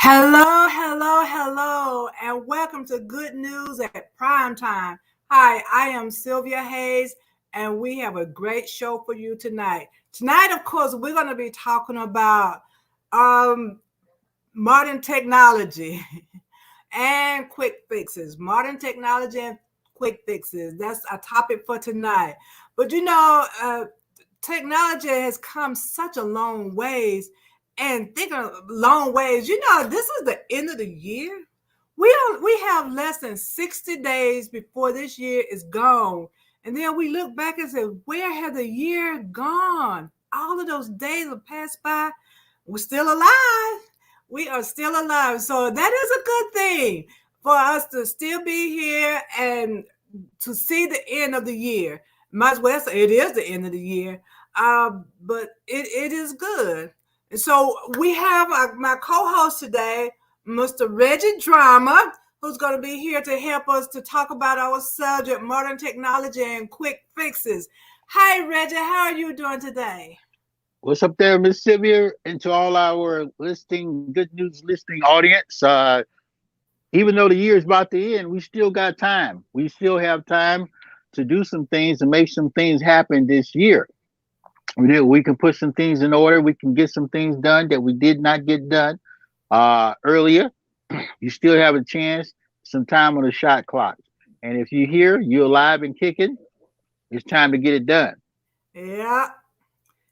Hello, hello, hello, and welcome to Good News at Primetime. Hi, I am Sylvia Hayes, and we have a great show for you tonight. Tonight, of course, we're going to be talking about um, modern technology and quick fixes. Modern technology and quick fixes. That's a topic for tonight. But technology has come such a long ways. And thinking of long ways, this is the end of the year. We have less than 60 days before this year is gone. And then we look back and say, where has the year gone? All of those days have passed by. We're still alive. We are still alive. So that is a good thing for us to still be here and to see the end of the year. Might as well say it is the end of the year. But it is good. And so we have my co-host today, Mr. Reginal, who's going to be here to help us to talk about our subject, modern technology and quick fixes. Hi, Reggie. How are you doing today? What's up there, Miss Sylvia, and to all our good news listening audience. Even though the year is about to end, we still got time. We still have time to do some things and make some things happen this year. We can put some things in order. We can get some things done that we did not get done earlier. You still have a chance, some time on the shot clock. And if you're here, you're alive and kicking, it's time to get it done. Yeah,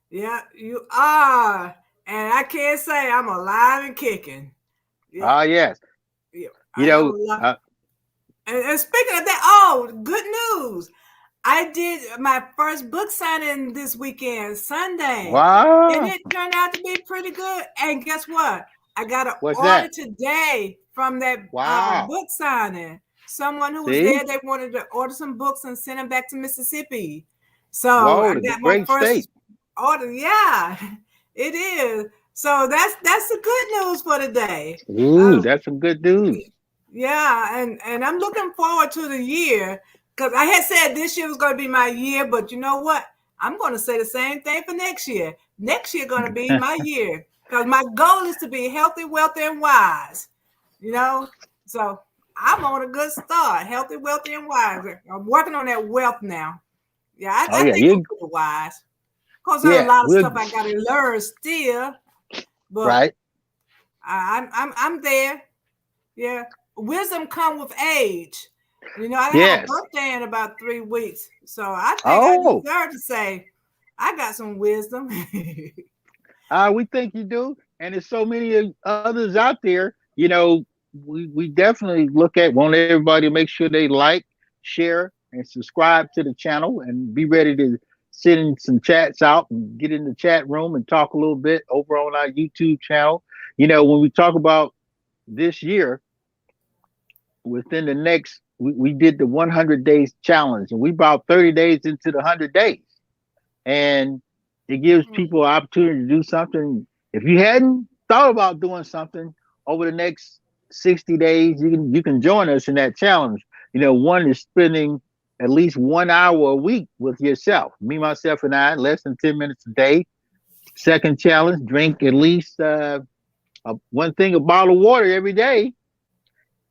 yeah, you are. And I can't say I'm alive and kicking. Yeah, Yes. yeah, You I am know, alive. And speaking of that, oh, good news. I did my first book signing this weekend, Sunday, and wow. it turned out to be pretty good. And guess what? I got an What's order that? today from that Wow. book signing. Someone who was See? there, they wanted to order some books and send them back to Mississippi. So Whoa, I the got my great state. first order. Yeah, it is. So that's the good news for today. Ooh, Um, that's some good news. yeah, and I'm looking forward to the year because I had said this year was going to be my year, but you know what? I'm going to say the same thing for next year. Next year going to be my year because my goal is to be healthy, wealthy, and wise. You know, so I'm on a good start. Healthy, wealthy, and wise. I'm working on that wealth now. Yeah, Oh I yeah, think I'm you pretty wise. Of course, there's a yeah, lot of we're stuff I got to learn still, but right. I'm there. Yeah. Wisdom come with age. I have a Yes. birthday in about 3 weeks. So I think I Oh, deserve to say I got some wisdom. we think you do, and there's so many others out there. We definitely want everybody to make sure they like, share, and subscribe to the channel, and be ready to send some chats out and get in the chat room and talk a little bit over on our YouTube channel. When we talk about this year, within the next, we did the 100 days challenge, and we about 30 days into the 100 days, and it gives people an opportunity to do something. If you hadn't thought about doing something over the next 60 days, you can join us in that challenge. One is spending at least 1 hour a week with yourself, me, myself, and I, less than 10 minutes a day. Second challenge, drink at least one thing, a bottle of water every day.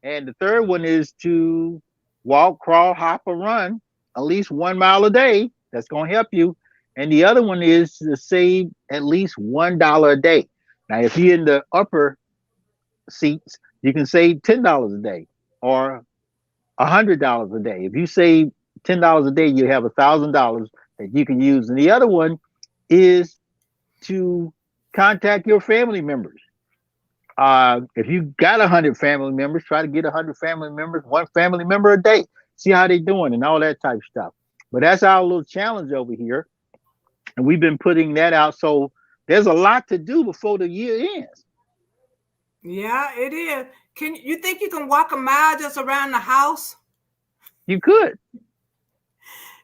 And the third one is to walk, crawl, hop, or run at least 1 mile a day. That's going to help you. And the other one is to save at least $1 a day. Now, if you're in the upper seats, you can save $10 a day or $100 a day. If you save $10 a day, you have $1,000 that you can use. And the other one is to contact your family members. If you got 100 family members, try to get 100 family members, one family member a day. See how they doing and all that type of stuff. But that's our little challenge over here, and we've been putting that out. So there's a lot to do before the year ends. Yeah, it is. Can you think you can walk a mile just around the house? You could the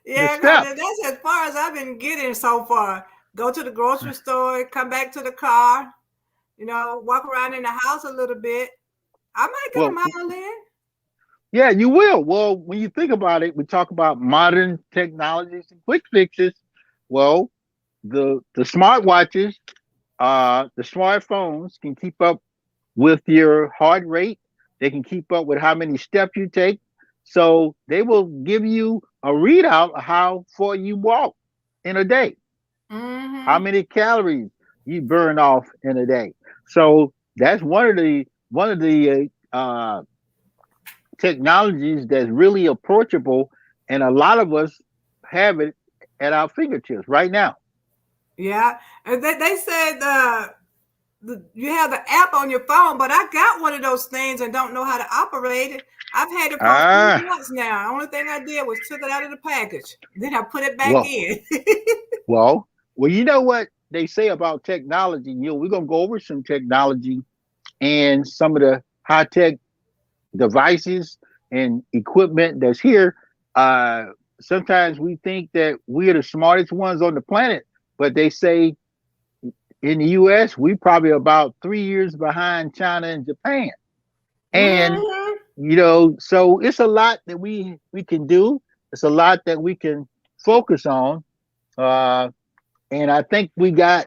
Yeah, because steps. that's as far as I've been getting so far. Go to the grocery store, come back to the car, walk around in the house a little bit. I might get a Well, mile in. yeah, you will. Well, when you think about it, we talk about modern technologies and quick fixes. Well, the smartwatches, the smartphones can keep up with your heart rate. They can keep up with how many steps you take. So they will give you a readout of how far you walk in a day, how Mm-hmm. many calories you burn off in a day. So that's one of the technologies that's really approachable, and a lot of us have it at our fingertips right now. Yeah. And they said you have the app on your phone, but I got one of those things and don't know how to operate it. I've had it for a few Ah, months now. The only thing I did was took it out of the package. Then I put it back well, in. well, you know what they say about technology. We're gonna go over some technology and some of the high tech devices and equipment that's here. Uh, Sometimes we think that we're the smartest ones on the planet, but they say in the U.S. we probably about 3 years behind China and Japan. And Hmm. so it's a lot that we can do. It's a lot that we can focus on. Uh, and I think we got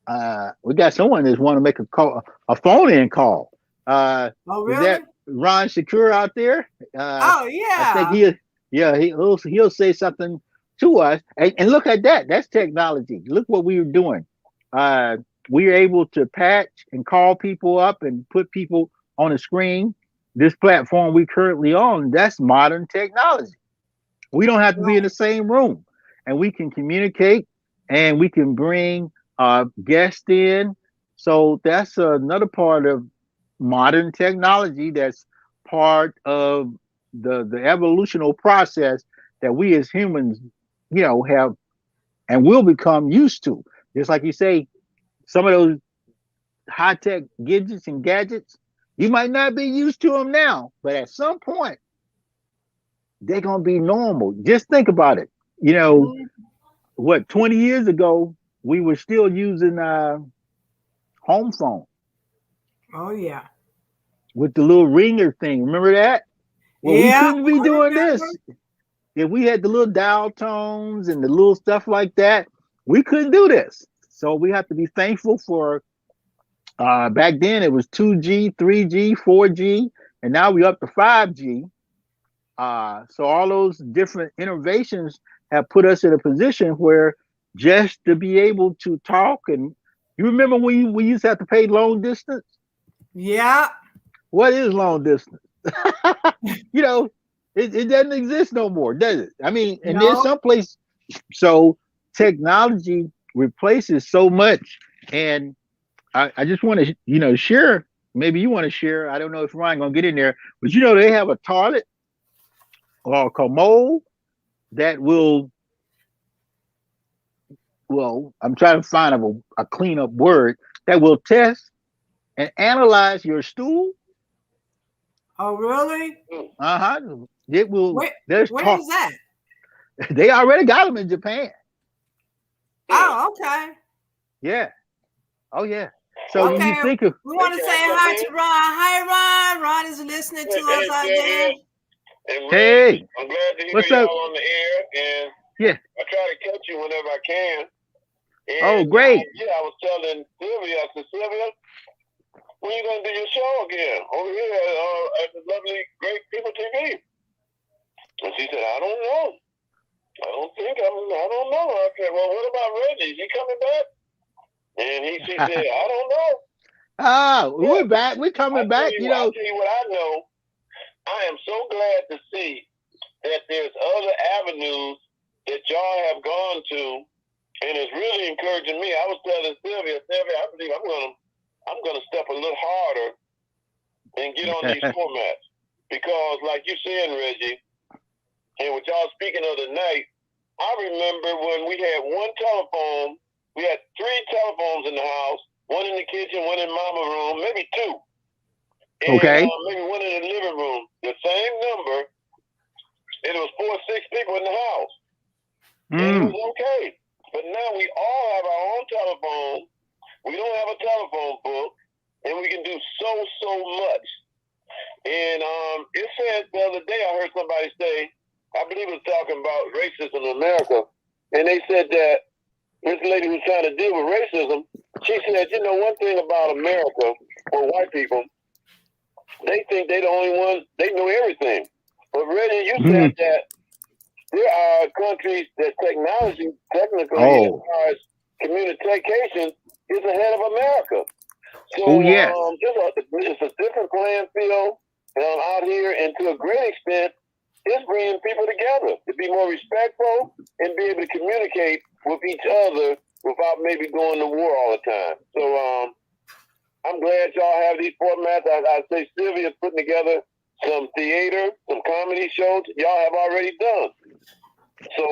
someone that's want to make a phone in call. Oh, Is really? that Ron Shakur out there? Oh, I think yeah. he'll say something to us. And look at that. That's technology. Look what we were doing. Uh, we are able to patch and call people up and put people on a screen. This platform we currently on, that's modern technology. We don't have to be in the Right. same room, and we can communicate, and we can bring guests in. So that's another part of modern technology. That's part of the evolutional process that we as humans, have and will become used to. Just like you say, some of those high tech gadgets, you might not be used to them now, but at some point they're gonna be normal. Just think about it. You know, Mhm. 20 years ago, we were still using home phone Oh, yeah. with the little ringer thing. Remember that? Well, we Yeah, couldn't be I doing remember. this. If we had the little dial tones and the little stuff like that, we couldn't do this. So we have to be thankful for back then it was 2G, 3G, 4G, and now we up to 5G. So all those different innovations have put us in a position where just to be able to talk, and you remember when we used to have to pay long distance? Yeah. What is long distance? you know, it doesn't exist no more, does it? I mean, and there's No. some place. So technology replaces so much, and I just want to share. Maybe you want to share. I don't know if Ryan gonna get in there, but they have a toilet or a commode that I'm trying to find a clean up word that will test and analyze your stool. Oh, really? Uh-huh. It will. Where, There's where talk. is that? They already got them in Japan. Oh, okay. Yeah. Oh yeah. So when you Okay. think of We want to say hi to Ron. Hi, Ron. Ron is listening to us Hey, out there. Sylvia and Reggie, hey, I'm glad to hear what's up? y'all on the air, and Yeah. I try to catch you whenever I can. Oh And great. yeah, I was telling Sylvia, I said, Sylvia, when you gonna do your show again over here at the lovely Great People TV? And she said, I don't know. I don't know. I said, well, what about Reggie? Is he coming back? And she said, I don't know. We're Yeah, back. We're I coming tell back. you, I tell you what I know. I am so glad to see that there's other avenues that y'all have gone to, and it's really encouraging me. I was telling Sylvia, I believe I'm gonna step a little harder and get on these formats because, like you saying, Reggie, and with y'all speaking of the night, I remember when we had one telephone. We had three telephones in the house, one in the kitchen, one in Mama's room, maybe two, and Okay. maybe one in the living room. The same number. It was 4 or 6 people in the house. And it was Mm. okay. But now we all have our own telephone. We don't have a telephone book. And we can do so much. And it said the other day, I heard somebody say, I believe it was talking about racism in America. And they said that this lady was trying to deal with racism. She said, one thing about America, or white people, they think they're the only ones, they know everything. But Reggie, you said that there are countries that technology, technically, as Oh, far as communication, is ahead of America. So oh yes. it's a different playing field out here, and to a great extent, it's bringing people together to be more respectful and be able to communicate with each other without maybe going to war all the time. So I'm glad y'all have these formats. I say Sylvia's putting together some theater, some comedy shows y'all have already done. So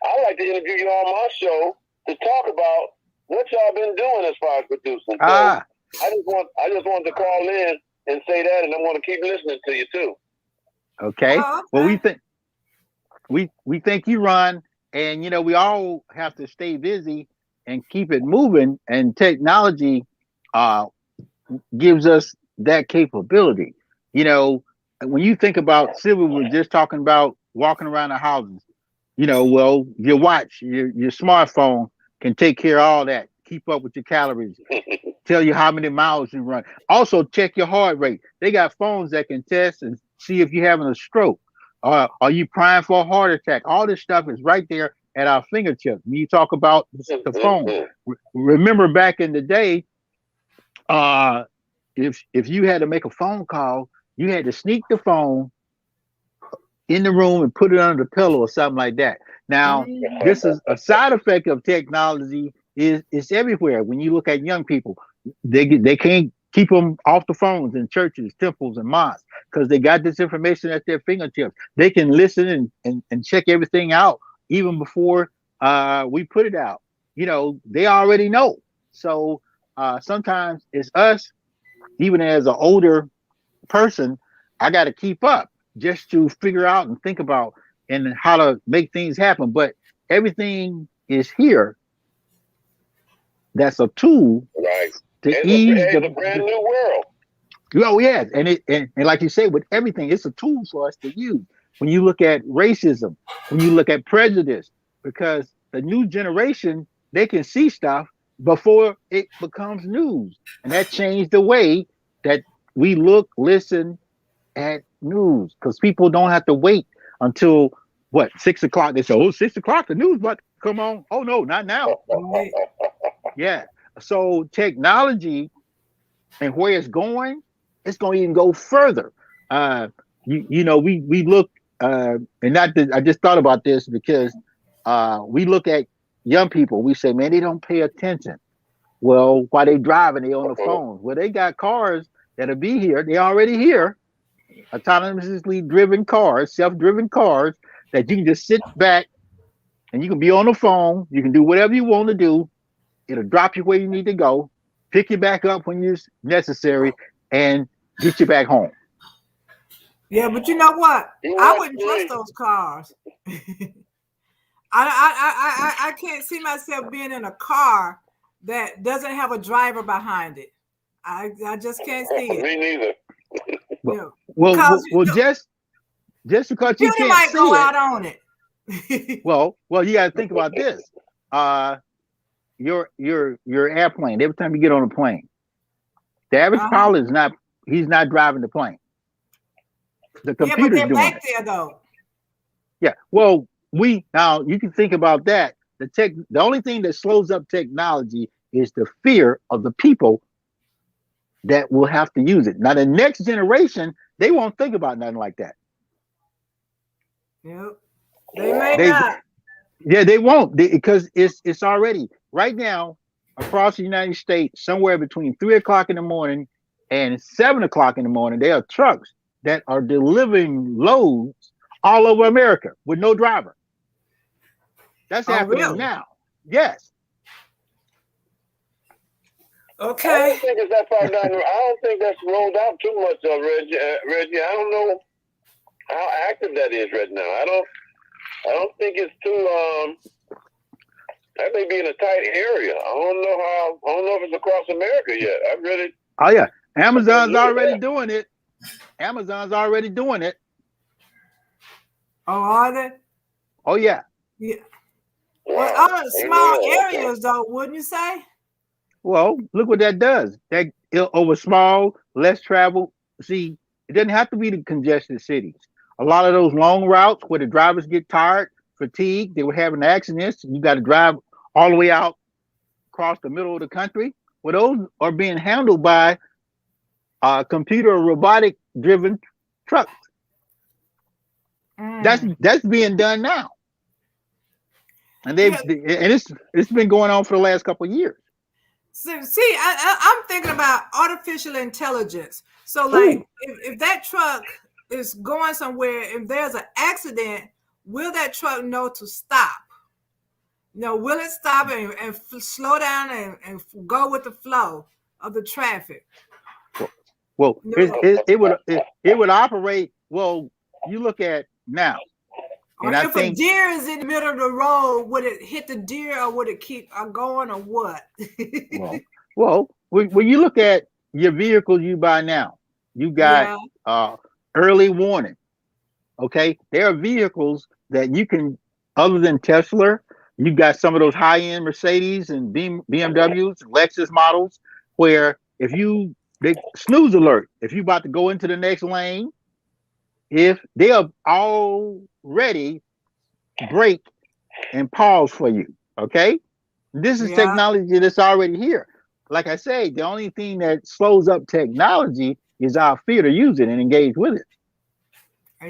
I'd like to interview you on my show to talk about what y'all been doing as far as producing. So I just wanted to call in and say that, and I'm going to keep listening to you too. Okay. Oh, Well, okay. we think you, Ron, and we all have to stay busy and keep it moving. And technology gives us that capability. When you think about Sylvia was just talking about walking around the houses. Well, your watch, your smartphone can take care of all that. Keep up with your calories, tell you how many miles you run. Also, check your heart rate. They got phones that can test and see if you're having a stroke. Are you primed for a heart attack? All this stuff is right there at our fingertips. When you talk about the phone, remember back in the day, if you had to make a phone call, you had to sneak the phone in the room and put it under the pillow or something like that. Now, this is a side effect of technology. Is everywhere. When you look at young people, they can't keep them off the phones in churches, temples, and mosques because they got this information at their fingertips. They can listen and check everything out even before we put it out. They already know. So sometimes it's us, even as an older person, I got to keep up just to figure out and think about and how to make things happen. But everything is here. That's a tool Right. to It's a brand new world. Oh yes, and like you say, with everything, it's a tool for us to use. When you look at racism, when you look at prejudice, because the new generation, they can see stuff before it becomes news, and that changed the way that we look, listen at news. Because people don't have to wait until what 6 o'clock. They say, "Oh, 6 o'clock, the news, but come on." Oh no, not now. Right. Yeah. So technology and where it's going to even go further. We look, and not that I just thought about this because we look at young people. We say, man, they don't pay attention. Well, while they driving, they on the phone. Well, they got cars that'll be here. They already here. Autonomously driven cars, self-driven cars that you can just sit back and you can be on the phone. You can do whatever you want to do. It'll drop you where you need to go, pick you back up when it's necessary, and get you back home. Yeah, but you know what? I wouldn't trust those cars. I can't see myself being in a car that doesn't have a driver behind it. I just can't see it. Me neither. Well, just because you Junior can't might see go it. out on it. well, you got to think about this. Your airplane. Every time you get on a plane, the average pilot is not. He's not driving the plane. The computer's but they're doing back it. there though. Yeah. Well, now you can think about that. The only thing that slows up technology is the fear of the people that will have to use it. Now, the next generation, they won't think about nothing like that. Yep. They may not. Yeah, they won't because it's already right now across the United States, somewhere between 3 o'clock in the morning and 7 o'clock in the morning, there are trucks that are delivering loads all over America with no driver. That's happening now. Yes. Okay. I don't think it's that far down the road. I don't think that's rolled out too much, Reggie. I don't know how active that is right now. I don't think it's too. That may be in a tight area. I don't know if it's across America yet. I really. Oh yeah, Amazon's already doing it. Amazon's already doing it. Oh, are they? Oh yeah. Yeah. Well, small areas though, wouldn't you say? Well, look what that does. That over small, less travel. See, it doesn't have to be the congested cities. A lot of those long routes where the drivers get tired, fatigued, they were having accidents. You got to drive all the way out across the middle of the country. Well, those are being handled by computer or robotic driven trucks. That's being done now, and Yeah. it's been going on for the last couple of years. So, see, I'm thinking about artificial intelligence. So, like, Ooh. if that truck is going somewhere, if there's an accident, will that truck know to stop? Will it stop and slow down and go with the flow of the traffic? Well, No. it would operate. Well, you look at now, Or and I if a think deer is in the middle of the road, would it hit the deer or would it keep going or what? well, when you look at your vehicles you buy now, you got Yeah. early warning. Okay, there are vehicles that you can, other than Tesla, you got some of those high-end Mercedes and BMWs, Lexus models, where if they snooze alert, if you about to go into the next lane, if they are already brake and pause for you. Okay, this is Yeah. technology that's already here. Like I say, the only thing that slows up technology is our fear to use it and engage with it.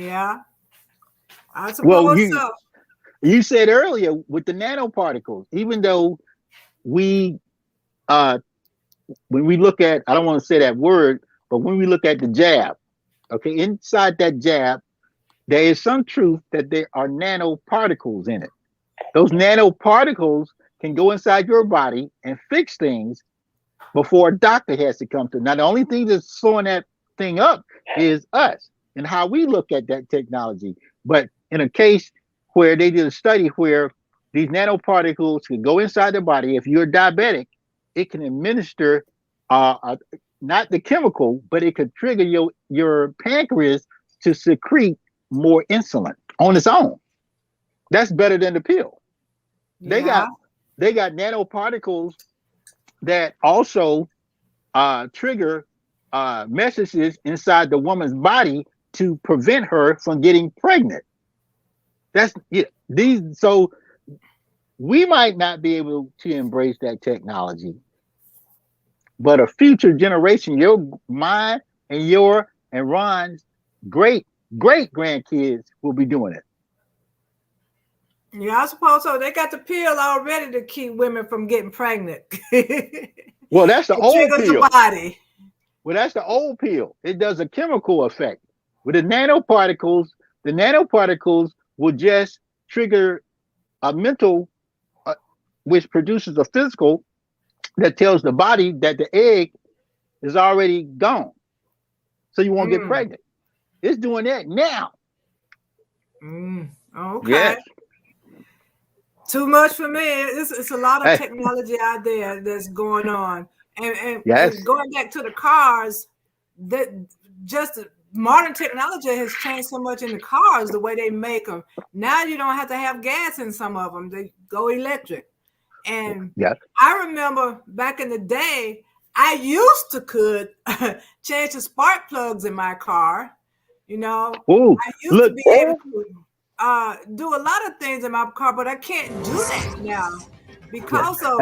Yeah. I Well, suppose so. you said earlier with the nanoparticles, even though we when we look at, I don't want to say that word, but when we look at the jab, okay, inside that jab, there is some truth that there are nanoparticles in it. Those nanoparticles can go inside your body and fix things before a doctor has to come through. Now, the only thing that's slowing that thing up is us and how we look at that technology. But in a case where they did a study where these nanoparticles can go inside the body, if you're diabetic, it can administer not the chemical, but it could trigger your pancreas to secrete more insulin on its own. That's better than the pill. They Yeah. got nanoparticles that also trigger messages inside the woman's body to prevent her from getting pregnant. That's these. So we might not be able to embrace that technology, but a future generation, mine and Ron's great grandkids will be doing it. Yeah, I suppose so. They got the pill already to keep women from getting pregnant. Well, that's the It old triggers the pill. body. Well, that's the old pill. It does a chemical effect. With the nanoparticles will just trigger a mental, which produces a physical that tells the body that the egg is already gone. So you won't get pregnant. It's doing that now. Okay. Yes. Too much for me. It's a lot of technology out there that's going on. And Yes. going back to the cars, that just modern technology has changed so much in the cars, the way they make them. Now you don't have to have gas in some of them. They go electric. And I remember back in the day, I used to could change the spark plugs in my car. Ooh, I used to look. be able to do a lot of things in my car, but I can't do that now because of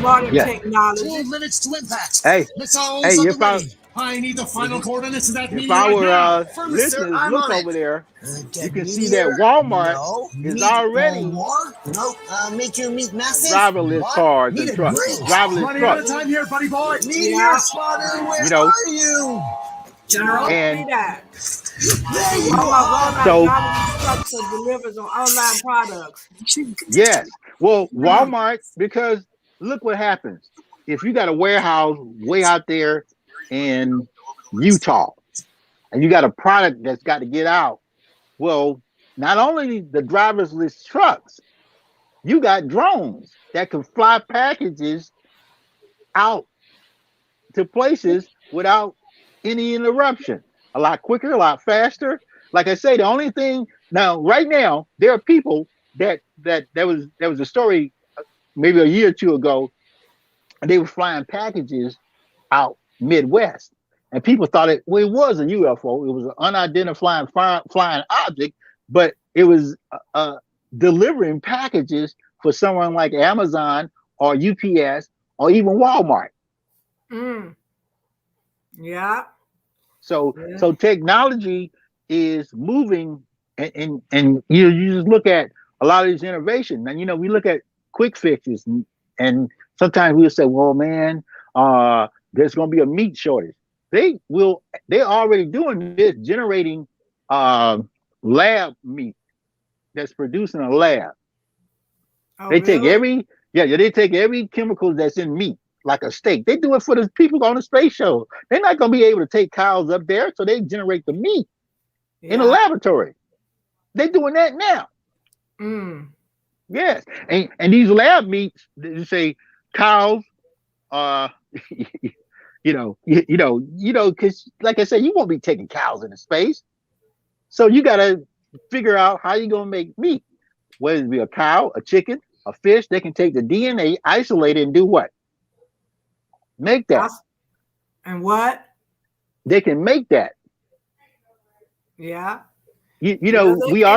modern technology. 12 minutes to impact. Hey, Missiles at the ready. I need the final coordinates of that meeting right now. Listeners I'm look on over it. there, you can see that Meteor? Walmart No. is Meet already more? No. Make your meat massive? driverless What? cars Meet and a trucks. great. Driverless Running trucks. out of time here, buddy boy. Meteor Yeah. spotter, where You know, are you? General? and There you Walmart are. rolling out driverless trucks that delivers on online products. yes. Well, Walmart, because look what happens. If you got a warehouse way out there in Utah and you got a product that's got to get out, well, not only the driverless trucks, you got drones that can fly packages out to places without any interruption. A lot quicker, a lot faster. Like I say, the only thing now, right now, there are people that was a story maybe a year or two ago, and they were flying packages out Midwest. And people thought it was a UFO. It was an unidentified flying object, but it was delivering packages for someone like Amazon or UPS or even Walmart. Mm. Yeah. So technology is moving, and you just look at a lot of these innovations. And we look at quick fixes, and sometimes we'll say, well, man, there's going to be a meat shortage. They're already doing this, generating lab meat that's produced in a lab. Oh, They take really? they take every chemical that's in meat, like a steak. They do it for the people on the space show. They're not going to be able to take cows up there, so they generate the meat in a Yeah. laboratory. They're doing that now. Mm. Yes, and these lab meats, they say cows, uh, because like I said, you won't be taking cows into space, so you got to figure out how you're gonna make meat. Whether it be a cow, a chicken, a fish, they can take the DNA, isolate it, and do what? Make that. And what? They can make that. Yeah. You Yeah, know, they we can.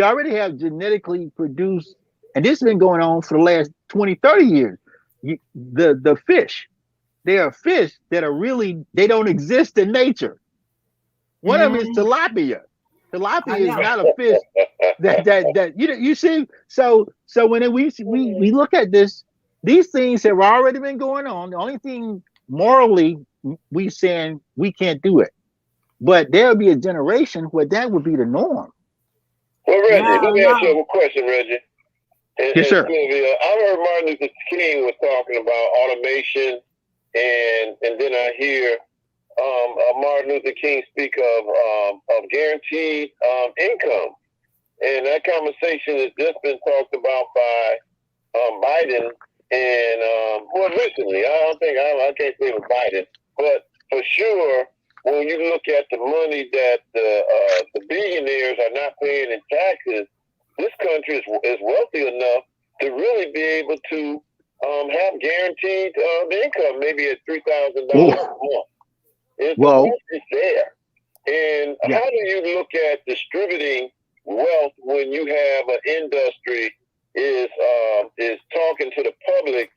already have genetically produced, and this has been going on for the last 20, 30 years. The fish, they are fish that are really, they don't exist in nature. One of them is Mm. tilapia. I Tilapia is know. not a fish that you see. So when we look at this, these things have already been going on. The only thing morally we saying we can't do it, but there'll be a generation where that would be the norm. Well, Yeah, Reggie, let I me ask know. you a question, Reggie. Yes, And sir. Sylvia, I heard Martin Luther King was talking about automation, and then I hear Martin Luther King speak of guaranteed income, and that conversation has just been talked about by Biden, and well, recently, I don't think I can't say it was Biden, but for sure, when you look at the money that the billionaires are not paying in taxes, this country is wealthy enough to really be able to have guaranteed income, maybe at $3,000 a month. The Well, wealth is there. And yeah. how do you look at distributing wealth when you have an industry is talking to the public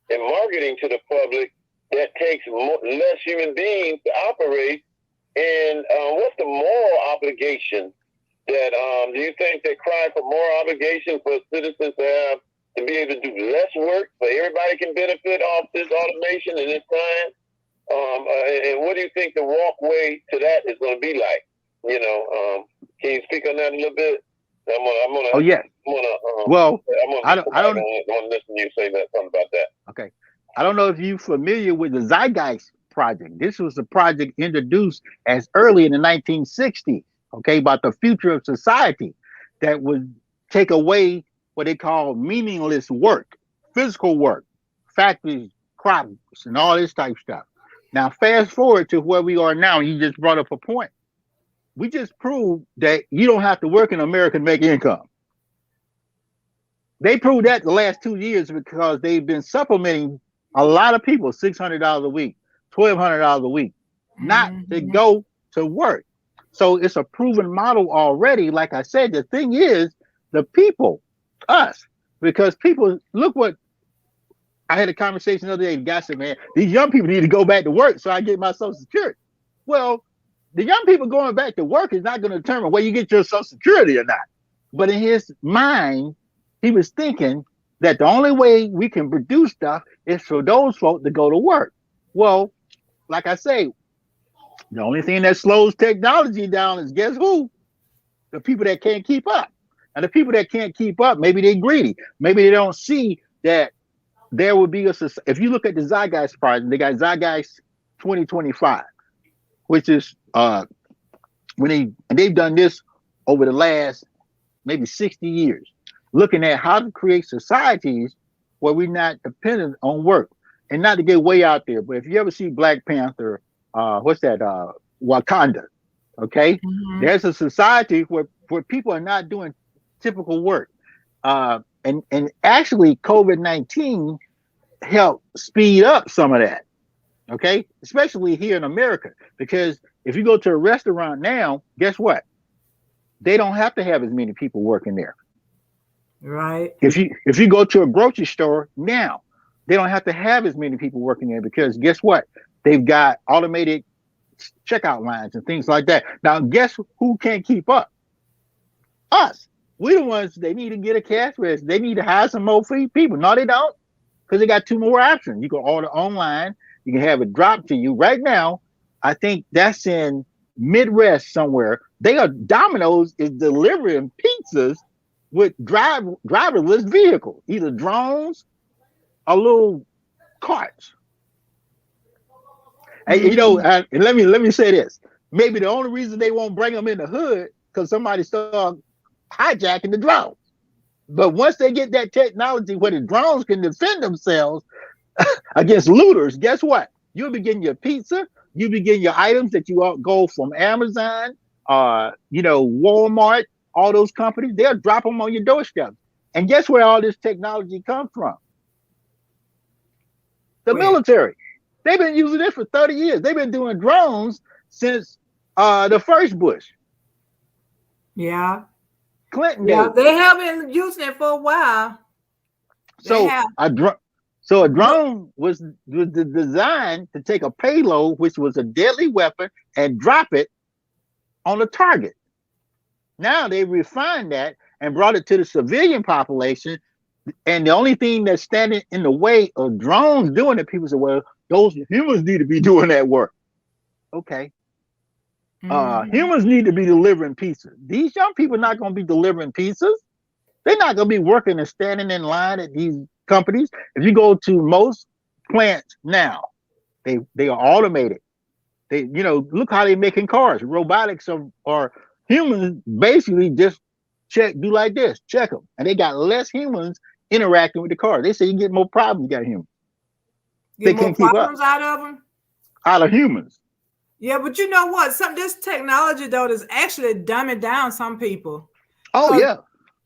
and marketing to the public that takes less human beings to operate? And what's the moral obligation that do you think they cry for more obligation for citizens to be able to do less work so everybody can benefit off this automation and this time? And what do you think the walkway to that is going to be like? Can you speak on that a little bit? Oh yeah. Well, I don't. I want to listen to you say that something about that. Okay. I don't know if you're familiar with the Zeitgeist Project. This was a project introduced as early in the 1960s, okay, about the future of society that would take away what they call meaningless work, physical work, factories, crops, and all this type of stuff. Now, fast forward to where we are now, and you just brought up a point. We just proved that you don't have to work in America to make income. They proved that the last 2 years because they've been supplementing a lot of people $600 a week, $1,200 a week, not to Mm-hmm. go to work. So it's a proven model already. Like I said, the thing is the people, us, because people look what I had a conversation the other day. The guy said, "Man, these young people need to go back to work so I get my Social Security." Well, the young people going back to work is not going to determine whether you get your Social Security or not. But in his mind, he was thinking that the only way we can produce stuff is for those folks to go to work. Well, like I say, the only thing that slows technology down is guess who? The people that can't keep up. And the people that can't keep up, maybe they're greedy. Maybe they don't see that there will be if you look at the Zeitgeist Project, they got Zeitgeist 2025, which is they've done this over the last maybe 60 years, looking at how to create societies where we're not dependent on work. And not to get way out there, but if you ever see Black Panther, what's that? Wakanda. Okay, Mm-hmm. there's a society where people are not doing typical work, and actually COVID-19 helped speed up some of that. Okay, especially here in America, because if you go to a restaurant now, guess what? They don't have to have as many people working there. Right. If you go to a grocery store now, they don't have to have as many people working there because guess what? They've got automated checkout lines and things like that. Now, guess who can't keep up? Us. We're the ones they need to get a cash register. They need to hire some more free people. No, they don't, because they got two more options. You can order online. You can have it dropped to you right now. I think that's in Midwest somewhere. Domino's is delivering pizzas with driverless vehicles, either drones or little carts. And let me say this. Maybe the only reason they won't bring them in the hood because somebody start hijacking the drones. But once they get that technology where the drones can defend themselves against looters, guess what? You'll be getting your pizza. You'll be getting your items that you go from Amazon, Walmart, all those companies. They'll drop them on your doorstep. And guess where all this technology comes from? The military. They've been using it for 30 years. They've been doing drones since the first Bush. Yeah. Clinton Yeah, days. they have been using it for a while. So a drone was designed to take a payload, which was a deadly weapon, and drop it on a target. Now they refined that and brought it to the civilian population. And the only thing that's standing in the way of drones doing it, people say, well, those humans need to be doing that work. Okay. Humans need to be delivering pizzas. These young people are not going to be delivering pizzas. They're not going to be working and standing in line at these companies. If you go to most plants now, they are automated. They, look how they're making cars. Robotics are humans basically just do like this, check them. And they got less humans interacting with the car. They say you get more problems, you got humans. Get more problems out of them? Out of humans. Yeah, but you know what? This technology though is actually dumbing down some people. Oh yeah.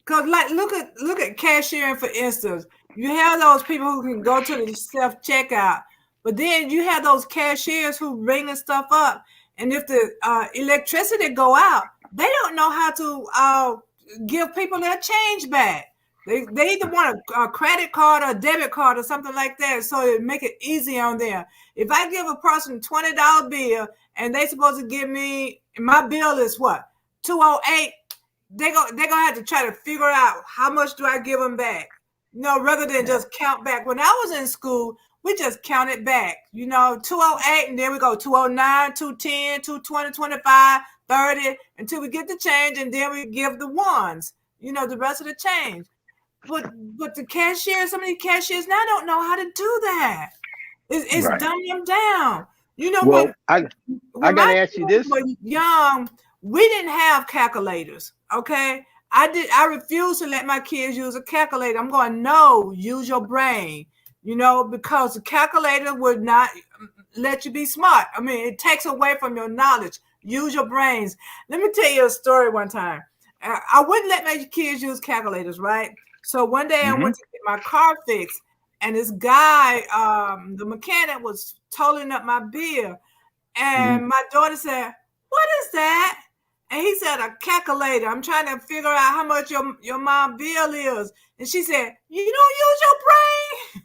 Cause like look at cashiering for instance. You have those people who can go to the self checkout, but then you have those cashiers who ringing stuff up, and if the electricity go out, they don't know how to give people their change back. They either want a credit card or a debit card or something like that, so it make it easy on them. If I give a person $20 bill and they supposed to give me, my bill is what, $208, they're gonna have to try to figure out how much do I give them back, rather than just count back. When I was in school, we just counted back, 208, and then we go 209, 210, 220, 25, 30, until we get the change, and then we give the ones, the rest of the change. But the cashiers, some of the cashiers now don't know how to do that. It's right. Dumbing them down. Well, I gotta ask you this. When young, we didn't have calculators. Okay, I refuse to let my kids use a calculator. I'm going, no, use your brain. Because the calculator would not let you be smart. I mean, it takes away from your knowledge. Use your brains. Let me tell you a story. One time, I wouldn't let my kids use calculators, right? So one day I went to get my car fixed, and this guy, the mechanic, was totaling up my bill. And my daughter said, "What is that?" And he said, "A calculator. I'm trying to figure out how much your mom bill is." And she said, "You don't use your brain?"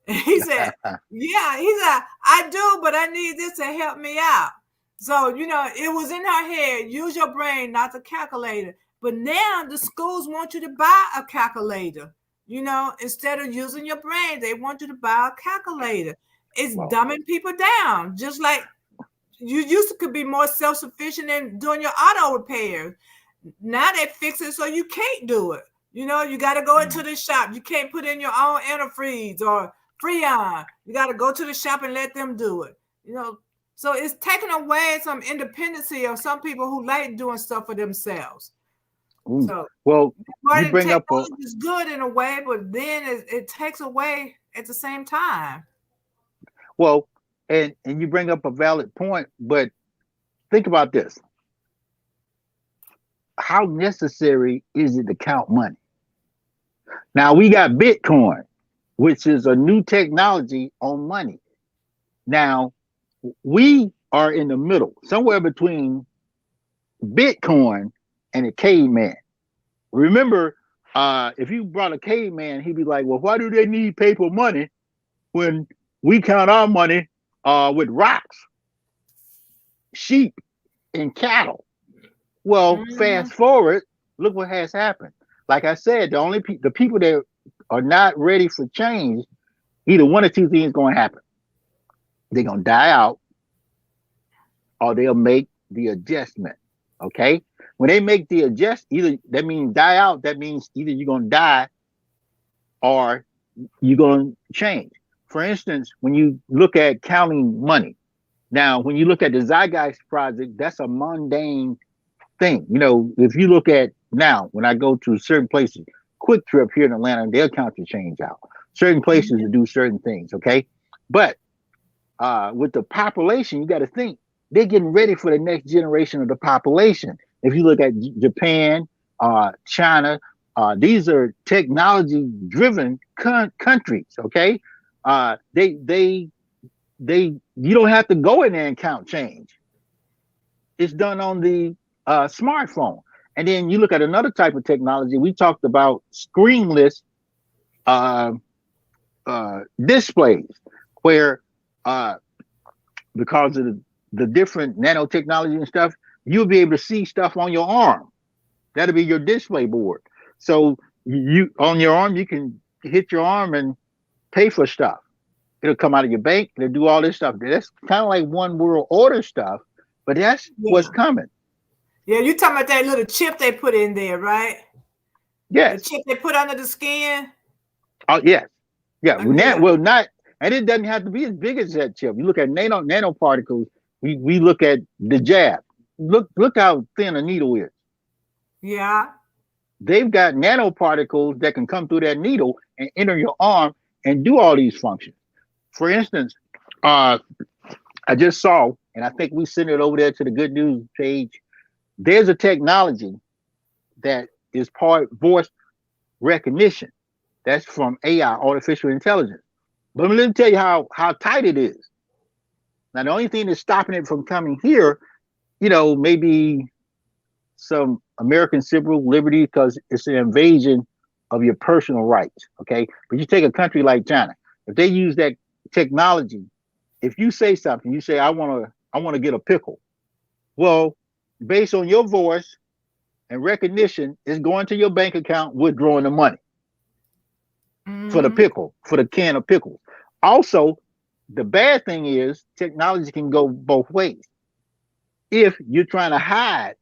And he said, "Yeah." He said, "I do, but I need this to help me out." So, it was in her head, use your brain, not the calculator. But now the schools want you to buy a calculator, instead of using your brain, they want you to buy a calculator. It's dumbing people down. Just like you could be more self-sufficient in doing your auto repair. Now they fix it so you can't do it. You got to go into the shop. You can't put in your own antifreeze or Freon. You got to go to the shop and let them do it. So it's taking away some independency of some people who like doing stuff for themselves. So, you bring up is good in a way, but then it takes away at the same time. Well, and you bring up a valid point, but think about this. How necessary is it to count money? Now we got Bitcoin, which is a new technology on money. Now, We are in the middle, somewhere between Bitcoin and a caveman. Remember, if you brought a caveman, he'd be like, well, why do they need paper money when we count our money with rocks, sheep, and cattle? Well, fast forward, look what has happened. Like I said, the people that are not ready for change, either one or two things going to happen. They're going to die out, or they'll make the adjustment. Okay, when they make the adjust, either that means die out. That means either you're going to die or you're going to change. For instance, when you look at counting money, now when you look at the Zeitgeist Project, that's a mundane thing. You know, if you look at now, when I go to certain places, Quick Trip here in Atlanta, they'll count your change out. Certain places to do certain things. Okay, but with the population, you got to think they're getting ready for the next generation of the population. If you look at Japan, China, these are technology-driven countries. Okay, you don't have to go in there and count change. It's done on the smartphone. And then you look at another type of technology. We talked about screenless displays, where because of the different nanotechnology and stuff, you'll be able to see stuff on your arm. That'll be your display board. So you on your arm, you can hit your arm and pay for stuff. It'll come out of your bank. It'll do all this stuff. That's kind of like one world order stuff, but that's what's coming. Yeah, you talking about that little chip they put in there, right? Yes. The chip they put under the skin. Oh, yes. Yeah. And it doesn't have to be as big as that chip. You look at nanoparticles. We look at the jab. Look how thin a needle is. Yeah. They've got nanoparticles that can come through that needle and enter your arm and do all these functions. For instance, I just saw, and I think we sent it over there to the good news page. There's a technology that is part voice recognition. That's from AI, artificial intelligence. But let me tell you how tight it is. Now, the only thing that's stopping it from coming here, maybe some American civil liberty, because it's an invasion of your personal rights. Okay. But you take a country like China, if they use that technology, if you say something, you say, I want to get a pickle. Well, based on your voice and recognition, it's going to your bank account, withdrawing the money for the pickle, for the can of pickles. Also, the bad thing is technology can go both ways. If you're trying to hide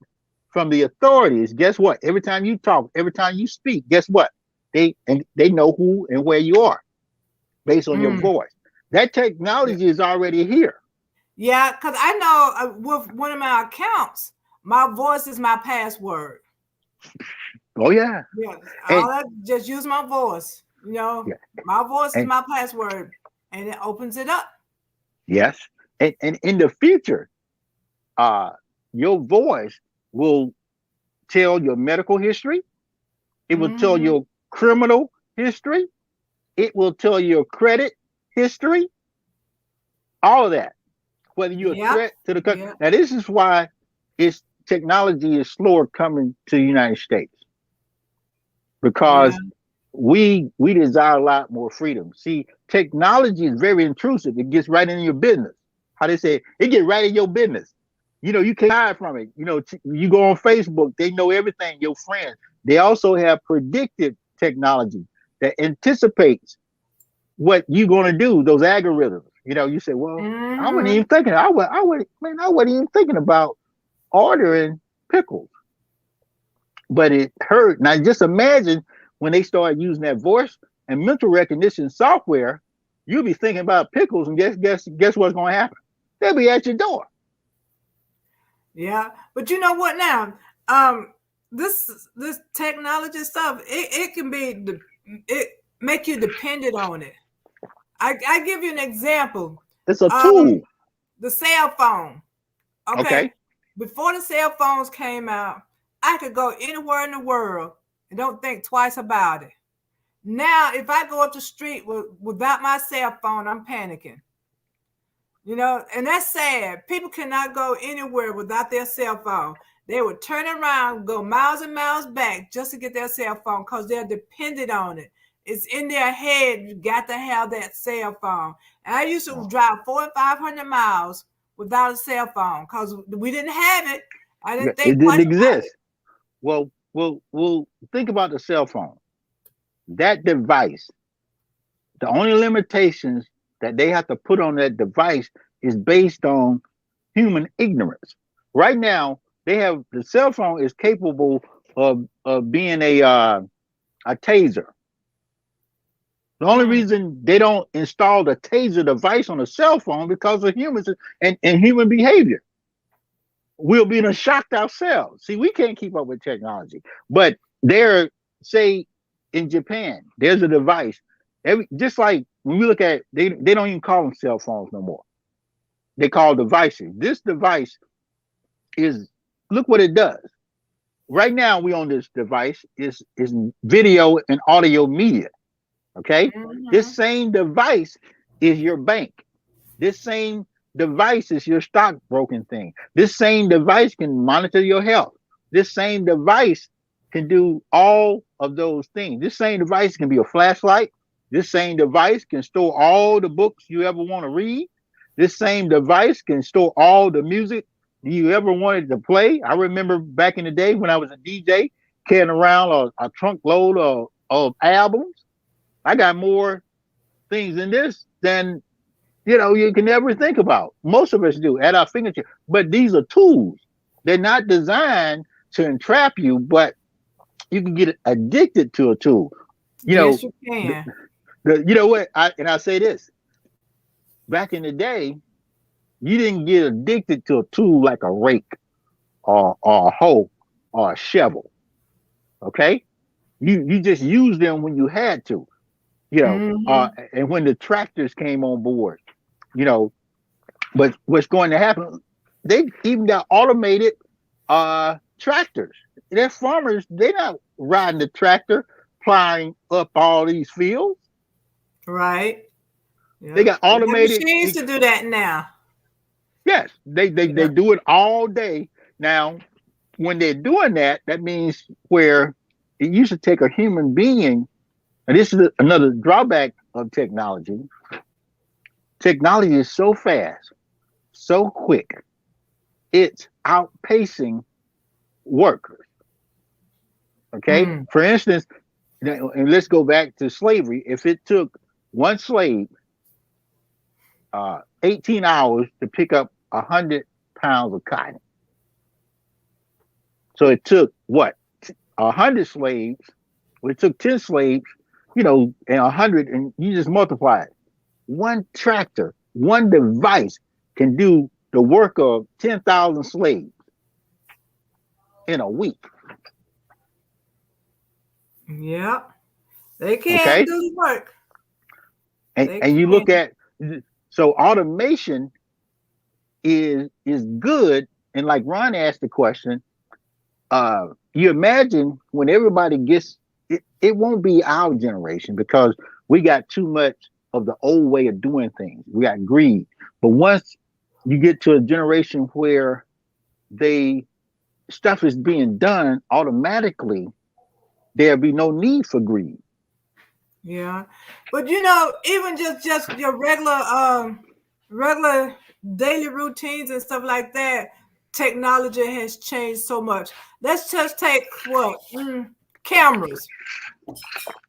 from the authorities, guess what? Every time you talk, every time you speak, guess what? They know who and where you are based on your voice. That technology is already here. Yeah, because I know with one of my accounts, my voice is my password. Oh, yeah. Yeah, just use my voice. My voice is my password, and it opens it up. Yes. And in the future, your voice will tell your medical history. It will tell your criminal history. It will tell your credit history. All of that. Whether you're a threat to the country. Now, this is why technology is slower coming to the United States. Because we desire a lot more freedom. See, technology is very intrusive. It gets right in your business. How they say, it gets right in your business. You can't hide from it. You go on Facebook, they know everything, your friends. They also have predictive technology that anticipates what you're going to do, those algorithms. You say, well, I wasn't even thinking. I wasn't even thinking about ordering pickles. But it hurt. Now, just imagine when they start using that voice and mental recognition software, you'll be thinking about pickles, and guess what's going to happen? They'll be at your door. Yeah, but you know what now? This technology stuff, it can be it make you dependent on it. I give you an example. It's a tool. The cell phone. Okay. Before the cell phones came out, I could go anywhere in the world and don't think twice about it. Now, if I go up the street without my cell phone, I'm panicking. And that's sad. People cannot go anywhere without their cell phone. They would turn around, go miles and miles back just to get their cell phone because they're dependent on it. It's in their head. You got to have that cell phone. And I used to drive 400 and 500 miles without a cell phone because we didn't have it. I didn't think it didn't much about exist. Well, think about the cell phone. That device, the only limitations that they have to put on that device is based on human ignorance. Right now, the cell phone is capable of being a taser. The only reason they don't install the taser device on a cell phone because of humans and human behavior. We'll be shocked ourselves. See, we can't keep up with technology. But say in Japan, there's a device. Just like when we look at they don't even call them cell phones no more. They call devices. This device look what it does. Right now, we on this device is video and audio media. Okay, this same device is your bank. This same device is your stockbroking thing. This same device can monitor your health. This same device can do all of those things. This same device can be a flashlight. This same device can store all the books you ever want to read. This same device can store all the music you ever wanted to play. I remember back in the day when I was a DJ carrying around a trunk load of albums. I got more things in this than you can never think about. Most of us do at our fingertips. But these are tools. They're not designed to entrap you, but you can get addicted to a tool. Yes, you can. You know what? I say this. Back in the day, you didn't get addicted to a tool like a rake or a hoe or a shovel. Okay? You just used them when you had to. And when the tractors came on board, but what's going to happen, they even got automated tractors. They're farmers, they're not riding the tractor, plowing up all these fields. Right. Yep. They got automated machines to do that now. Yes, they do it all day. Now, when they're doing that, that means where it used to take a human being. And this is another drawback of technology. Technology is so fast, so quick, it's outpacing workers. Okay? For instance, and let's go back to slavery. If it took one slave 18 hours to pick up 100 pounds of cotton. So it took 100 slaves, well, it took 10 slaves, and 100, and you just multiply it. One tractor, one device can do the work of 10,000 slaves in a week. Yep. They can do the work. And you look at, so automation is good. And like Ron asked the question, you imagine when everybody gets, it won't be our generation because we got too much of the old way of doing things. We got greed. But once you get to a generation where stuff is being done automatically, there'll be no need for greed. Yeah. But even just your regular daily routines and stuff like that, technology has changed so much. Let's just take cameras.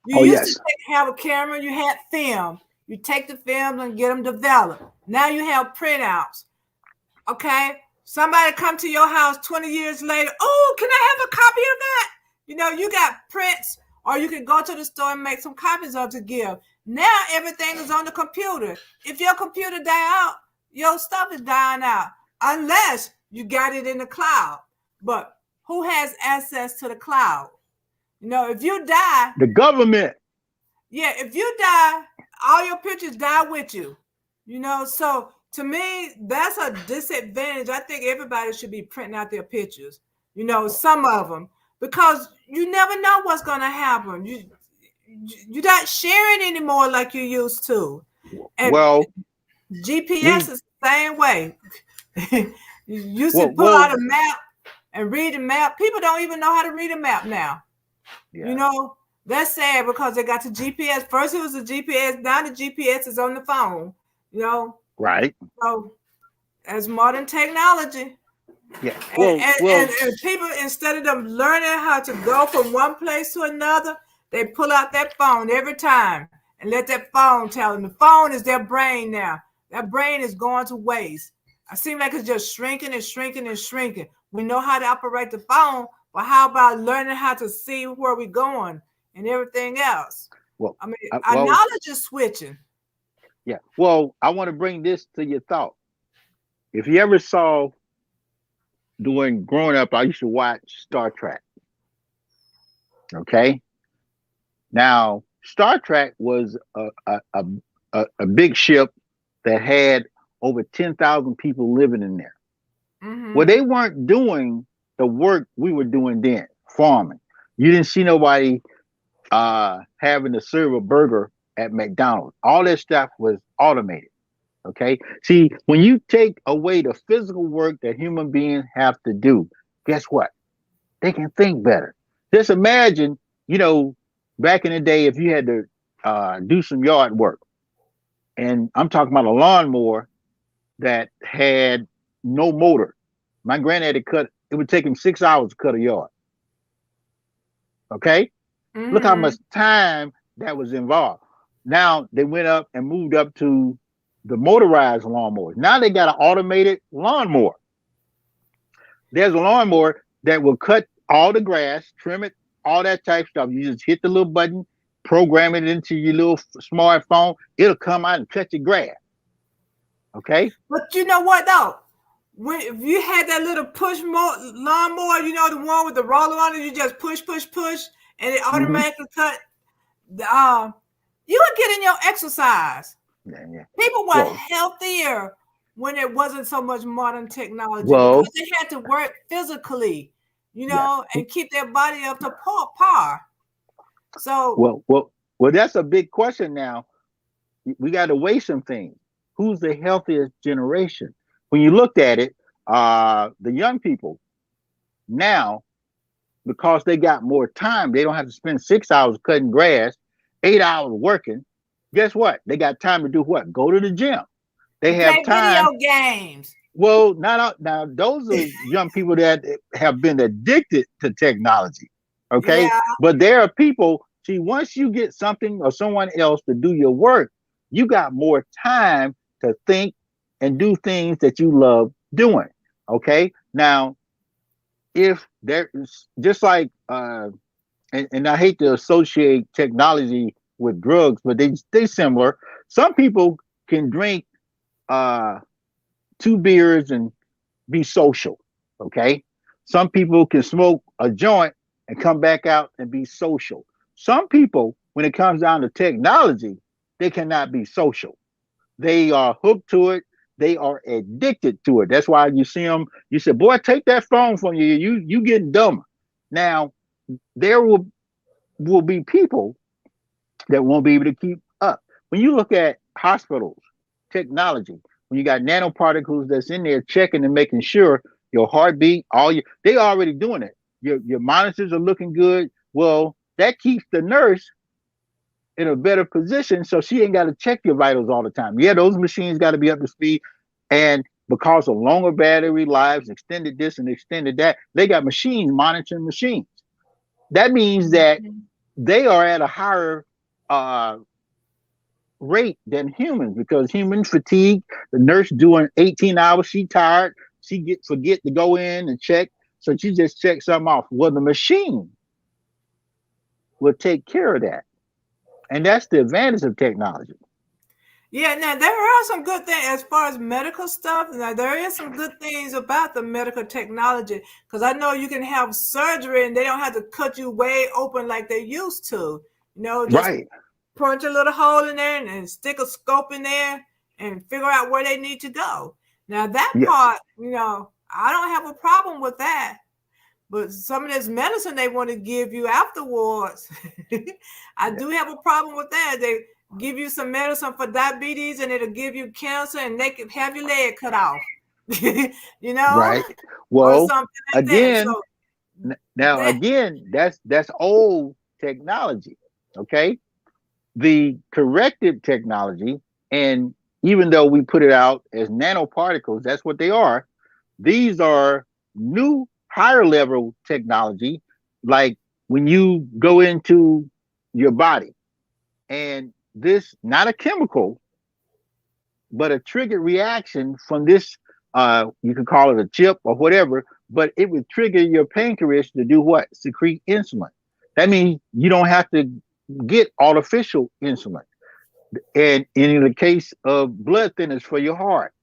You used to have a camera, you had film. You take the film and get them developed. Now you have printouts. Okay? Somebody come to your house 20 years later. Oh, can I have a copy of that? You got prints, or you can go to the store and make some copies of to give. Now everything is on the computer. If your computer die out, your stuff is dying out. Unless you got it in the cloud. But who has access to the cloud? If you die, the government. Yeah, if you die, all your pictures die with you. So to me, that's a disadvantage. I think everybody should be printing out their pictures. Some of them, because you never know what's going to happen. You're not sharing anymore like you used to. And well, GPS is same way. You Well, should pull well, out a map and read the map. People don't even know how to read a map now. You yeah, know, that's sad because they got the GPS. First it was the GPS, now the GPS is on the phone. You know, right, so as modern technology. yeah. And, Well, and, and, well, and people, instead of them learning how to go from one place to another, they pull out that phone every time and let that phone tell them. The phone is their brain now. That brain is going to waste. I seem like it's just shrinking and shrinking and shrinking. We know how to operate the phone, but how about learning how to see where we're going and everything else? well, I mean, I, our well, knowledge is switching. yeah. Well, I want to bring this to your thought. If you ever saw during growing up, I used to watch Star Trek. Okay, now Star Trek was a big ship that had over 10,000 people living in there. Well, Mm-hmm. they weren't doing the work we were doing then, farming. You didn't see nobody having to serve a burger at McDonald's. All that stuff was automated. Okay. See, when you take away the physical work that human beings have to do, guess what? They can think better. Just imagine, you know, back in the day, if you had to do some yard work, and I'm talking about a lawnmower that had no motor. My granddad had cut, it would take him 6 hours to cut a yard. Okay. Look how Mm-hmm. much time that was involved. Now they went up and moved up to the motorized lawnmowers. Now they got an automated lawnmower. There's a lawnmower that will cut all the grass, trim it, all that type of stuff. You just hit the little button, program it into your little smartphone. It'll come out and cut your grass. Okay. But you know what though? When if you had that little lawnmower, you know the one with the roller on it, you just push, push, push, and it Mm-hmm. automatically cut. Um, you would get in your exercise. Yeah, yeah. People were Well, healthier when it wasn't so much modern technology because well, they had to work physically, yes. and keep their body up to par. So Well, well, well. That's a big question now. We got to weigh some things. Who's the healthiest generation? When you looked at it, the young people now, because they got more time, they don't have to spend 6 hours cutting grass, 8 hours working. Guess what? They got time to do what? Go to the gym. They and have play time. video games. Well, not all, now. Those are young people that have been addicted to technology. Okay, Yeah, but there are people. See, once you get something or someone else to do your work, you got more time to think and do things that you love doing. Okay, now if there's just like and I hate to associate technology with drugs, but they similar. Some people can drink uh 2 beers and be social. Okay. Some people can smoke a joint and come back out and be social. Some people, when it comes down to technology, they cannot be social. They are hooked to it. They are addicted to it. That's why you see them. You say, "Boy, take that phone from you. You get dumber." Now there will be people that won't be able to keep up. When you look at hospitals, technology, when you got nanoparticles that's in there checking and making sure your heartbeat, they already doing it. Your monitors are looking good. Well, that keeps the nurse in a better position so she ain't got to check your vitals all the time. Yeah, those machines got to be up to speed. And because of longer battery lives, extended this and extended that, they got machines monitoring machines. That means that they are at a higher uh, rate than humans because human fatigue. The nurse doing 18 hours, she tired. She forget to go in and check, so she just checks something off. Well, the machine will take care of that, and that's the advantage of technology. yeah. Now there are some good things as far as medical stuff. Now there is some good things about the medical technology because I know you can have surgery and they don't have to cut you way open like they used to. Just Right. punch a little hole in there and stick a scope in there and figure out where they need to go. Now that Yes. part, I don't have a problem with that. But some of this medicine they want to give you afterwards, I do have a problem with that. give you some medicine for diabetes, and it'll give you cancer, and they can have your leg cut off. You know, Right. or Well, something like that. again, So now that again, that's old technology. Okay. The corrective technology, and even though we put it out as nanoparticles, that's what they are. These are new higher level technology, like when you go into your body, and this not a chemical, but a triggered reaction from this, you can call it a chip or whatever, but it would trigger your pancreas to do what? Secrete insulin. That means you don't have to get artificial insulin. And in the case of blood thinners for your heart,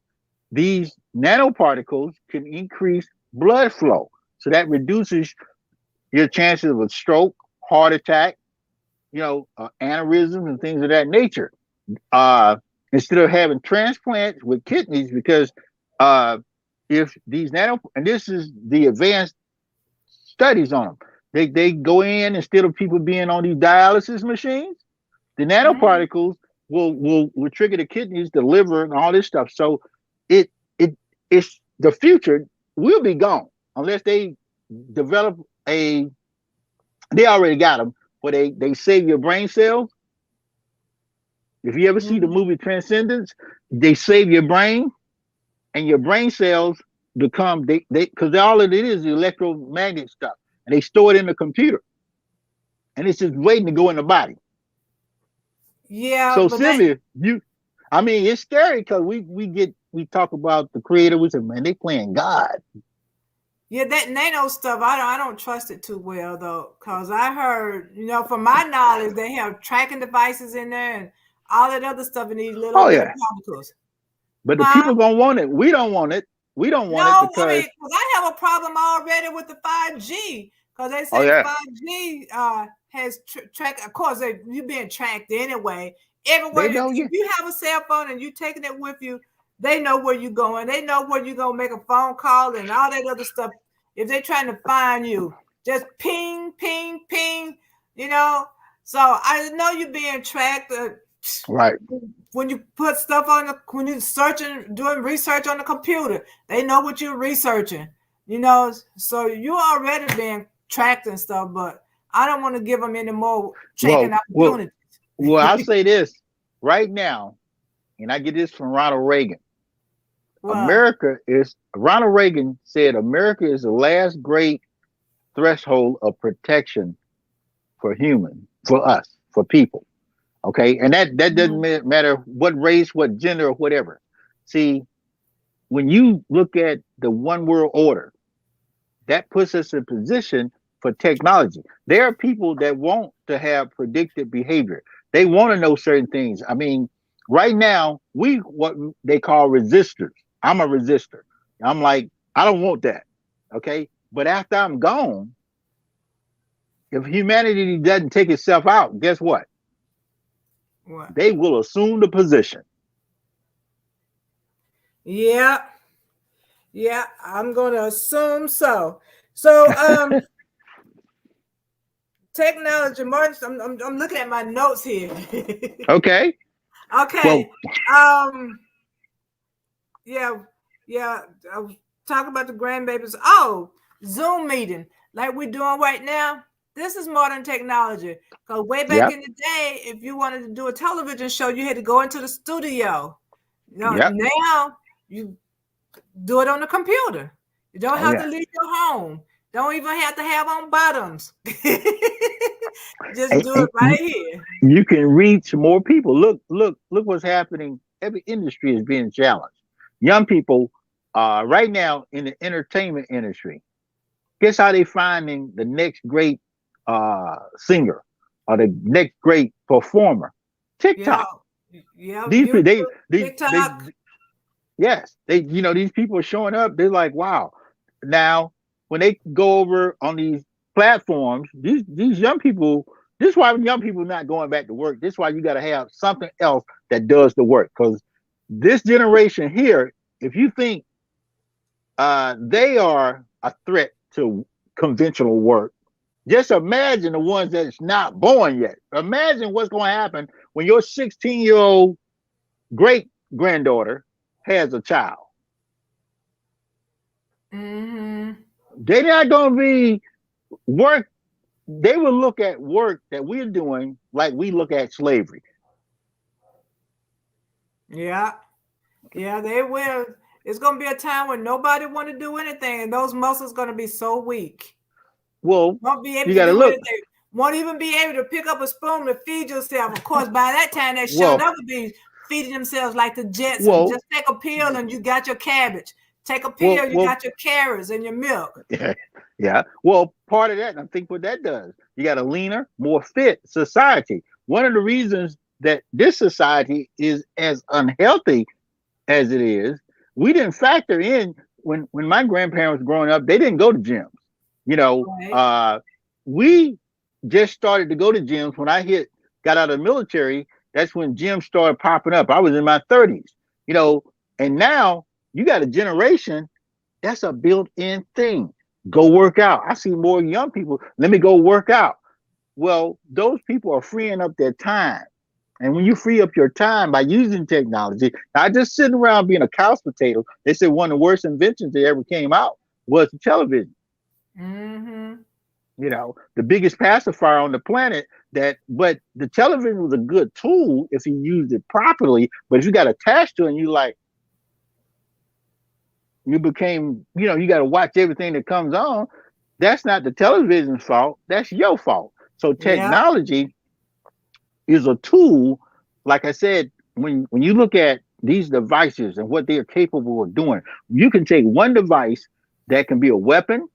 these nanoparticles can increase blood flow. So that reduces your chances of a stroke, heart attack, aneurysms and things of that nature. Uh, Instead of having transplants with kidneys, because uh, if these and this is the advanced studies on them, they go in instead of people being on these dialysis machines, the mhm. nanoparticles will trigger the kidneys, the liver, and all this stuff. So it it it's the future will be gone unless they develop a. They already got them where they save your brain cells. If you ever see the Mhm. movie Transcendence, they save your brain, and your brain cells become they because all of it is electromagnet stuff, and they store it in the computer, and it's just waiting to go in the body. Yeah, So but that Sylvia, I mean, it's scary because we talk about the creator. We say, man, they playing God. yeah, that nano stuff, I don't trust it too well though, because I heard, from my knowledge, they have tracking devices in there and all that other stuff in these little Oh bitty yeah, particles. but the Huh? people gonna want it. We don't want it. We don't want it No, I because mean, 'cause I have a problem already with the 5G, because they oh say yeah, 5G has track. Of course, you being tracked anyway. Everywhere, they know if you. you have a cell phone and you taking it with you, they know where you're going. They know where you're gonna make a phone call and all that other stuff. If they're trying to find you, just ping, ping, ping. You know. So I know you're being tracked. Right. When you put stuff on when you're searching, doing research on the computer, they know what you're researching, so you're already being tracked and stuff, but I don't want to give them any more tracking Well, well, opportunities. well. I'll say this right now, and I get this from Ronald Reagan. Well, Ronald Reagan said America is the last great threshold of protection for us, for people. Okay. And that doesn't mhm. matter what race, what gender, or whatever. See, when you look at the one world order, that puts us in position for technology. There are people that want to have predictive behavior. They want to know certain things. I mean, right now, we what they call resistors. I'm a resistor. I'm like, I don't want that. Okay. But after I'm gone, if humanity doesn't take itself out, guess what? What? They will assume the position. Yeah, yeah, I'm gonna assume so. So, technology, Martin. I'm looking at my notes here. Okay. Well, Okay. Um. Yeah. Yeah. I was talking about the grandbabies. Oh, Zoom meeting like we're doing right now. This is modern technology. Because way back yep, in the day, if you wanted to do a television show, you had to go into the studio. yep. Now you do it on the computer. You don't Oh have to yeah. leave your home. Don't even have to have on bottoms. Just do it And right here. you can reach more people. Look what's happening. Every industry is being challenged. Young people, right now in the entertainment industry, guess how they finding the next great singer or the next great performer? Yeah. TikTok. Yeah. These YouTube, they TikTok. yes, these people are showing up. They're like, wow. Now, when they go over on these platforms, these young people, this is why young people are not going back to work. This is why you got to have something else that does the work. Because this generation here, if you think they are a threat to conventional work, Just imagine the ones that's not born yet. Imagine what's going to happen when your 16-year-old great granddaughter has a child. Mm-hmm. They're not going to be work. They will look at work that we're doing like we look at slavery. Yeah. Yeah, they will. It's going to be a time when nobody want to do anything, and those muscles going to be so weak. Well, Won't be able you to got to do look. anything. Won't even be able to pick up a spoon to feed yourself. Of course, by that time, they should Well, never be feeding themselves like the Jetsons. well, Just take a pill and you got your cabbage. Take a pill, well, you well. got your carrots and your milk. Yeah. Well, part of that, and I think what that does, you got a leaner, more fit society. One of the reasons that this society is as unhealthy as it is, we didn't factor in when my grandparents were growing up, they didn't go to gyms. You know, Right. we just started to go to gyms when got out of the military. That's when gyms started popping up. I was in my 30s, you know, and now you got a generation that's a built-in thing. Go work out. I see more young people. Let me go work out. Well, those people are freeing up their time. And when you free up your time by using technology, not just sitting around being a couch potato, they said one of the worst inventions that ever came out was the television. Mm-hmm. You know, the biggest pacifier on the planet. But the television was a good tool if you used it properly. But if you got attached to it and you became, you got to watch everything that comes on. That's not the television's fault. That's your fault. So Yeah. technology is a tool. Like I said, when you look at these devices and what they are capable of doing, you can take one device that can be a weapon.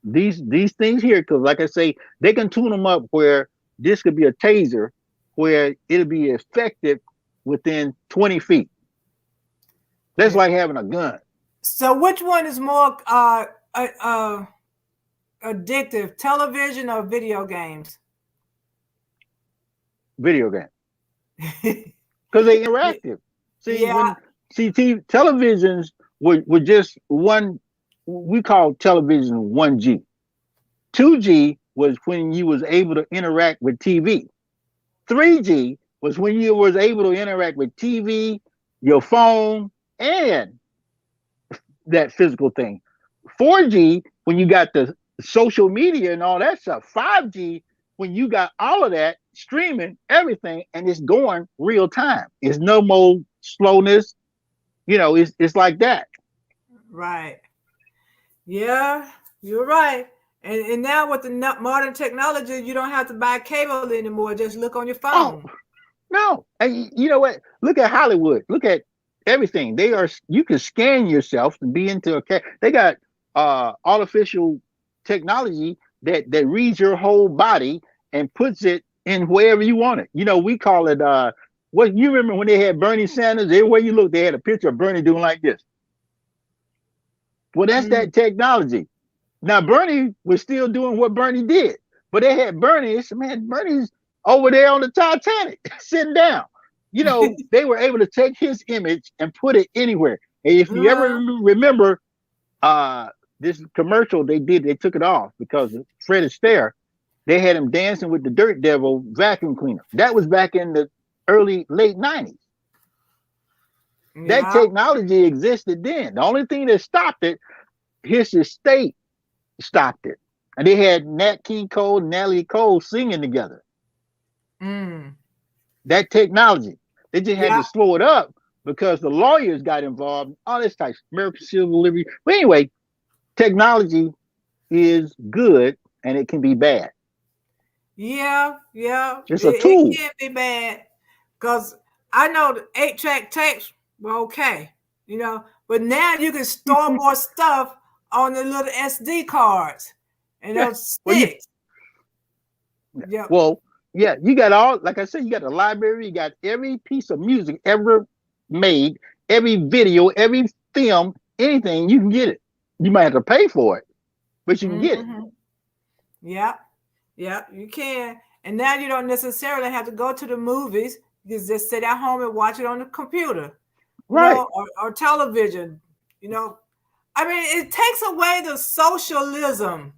These things here, because like I say, they can tune them up where this could be a taser, where it'll be effective within 20 feet. That's like having a gun. So which one is more addictive, television or video games? Video game. Because they interactive. See, Yeah. televisions were just one, we call television 1G. 2G was when you was able to interact with TV. 3G was when you was able to interact with TV, your phone, and that physical thing. 4G, when you got the social media and all that stuff. 5G, when you got all of that streaming, everything, and it's going real time. It's no more slowness. It's like that. Right. Yeah, you're right. And now with the modern technology, you don't have to buy cable anymore. Just look on your Oh, phone. no. And you know what? Look at Hollywood. Look at everything. You can scan yourself to be into they got artificial technology that reads your whole body and puts it in wherever you want it. We call it what you remember when they had Bernie Sanders, everywhere you look, they had a picture of Bernie doing like this. Well, that's that technology. Now Bernie was still doing what Bernie did, but they had Bernie. Man, Bernie's over there on the Titanic, sitting down. They were able to take his image and put it anywhere. And if you ever remember this commercial they did, they took it off because Fred Astaire, they had him dancing with the Dirt Devil vacuum cleaner. That was back in the late 90s. That technology existed then. The only thing that stopped it, his estate stopped it. And they had Nat King Cole and Natalie Cole singing together. That technology. They just had to slow it up because the lawyers got involved. All this type, American civil liberty. But anyway, technology is good and it can be bad. Yeah. It's a tool. It can't be bad because I know the 8-track tapes were okay, but now you can store more stuff on the little SD cards and those sticks. Well, you got all, like I said, you got the library, you got every piece of music ever made, every video, every film, anything, you can get it. You might have to pay for it, but you can get it. Yeah, you can. And now you don't necessarily have to go to the movies. You can just sit at home and watch it on the computer, right? Or television. I mean, it takes away the socialism.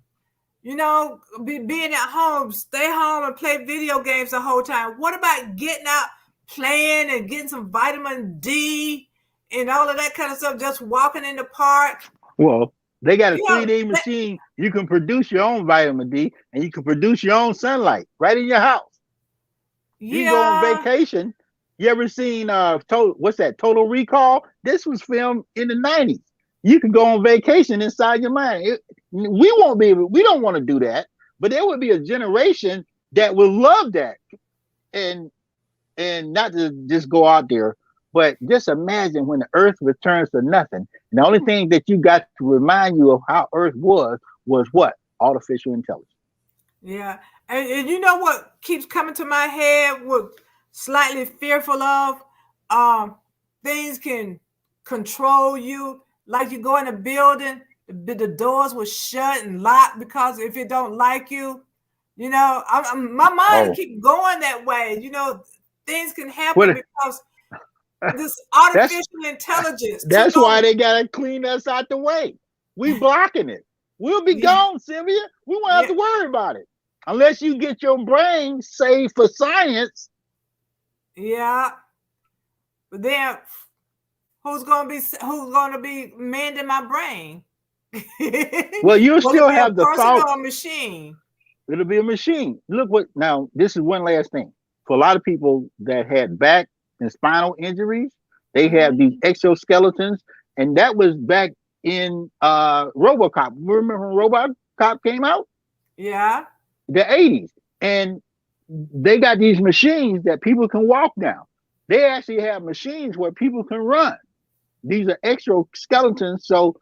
being at home, stay home and play video games the whole time. What about getting out, playing and getting some vitamin D and all of that kind of stuff, just walking in the park? Well, they got a You know, 3D machine. You can produce your own vitamin D and you can produce your own sunlight right in your house. You can go on yeah. vacation. You ever seen what's that, Total Recall? This was filmed in the 90s. You can go on vacation inside your mind. We won't be able, we don't want to do that, but there would be a generation that would love that. And not to just go out there, but just imagine when the earth returns to nothing. And the only thing that you got to remind you of how earth was what? Artificial intelligence. Yeah. And you know what keeps coming to my head, what slightly fearful of? Things can control you. Like you go in a building, the doors will shut and lock because if it don't like you, my mind keep going that way. Things can happen because this artificial intelligence. That's why they gotta clean us out the way. We blocking it. We'll be gone, Sylvia. We won't have to worry about it unless you get your brain saved for science. Yeah, but then who's gonna be mending my brain? Well, you'll still have the thought. Or a machine. It'll be a machine. Look what now. This is one last thing for a lot of people that had back and spinal injuries. They have these exoskeletons, and that was back in RoboCop. Remember when RoboCop came out? Yeah, the 80s, and they got these machines that people can walk now. They actually have machines where people can run. These are exoskeletons, so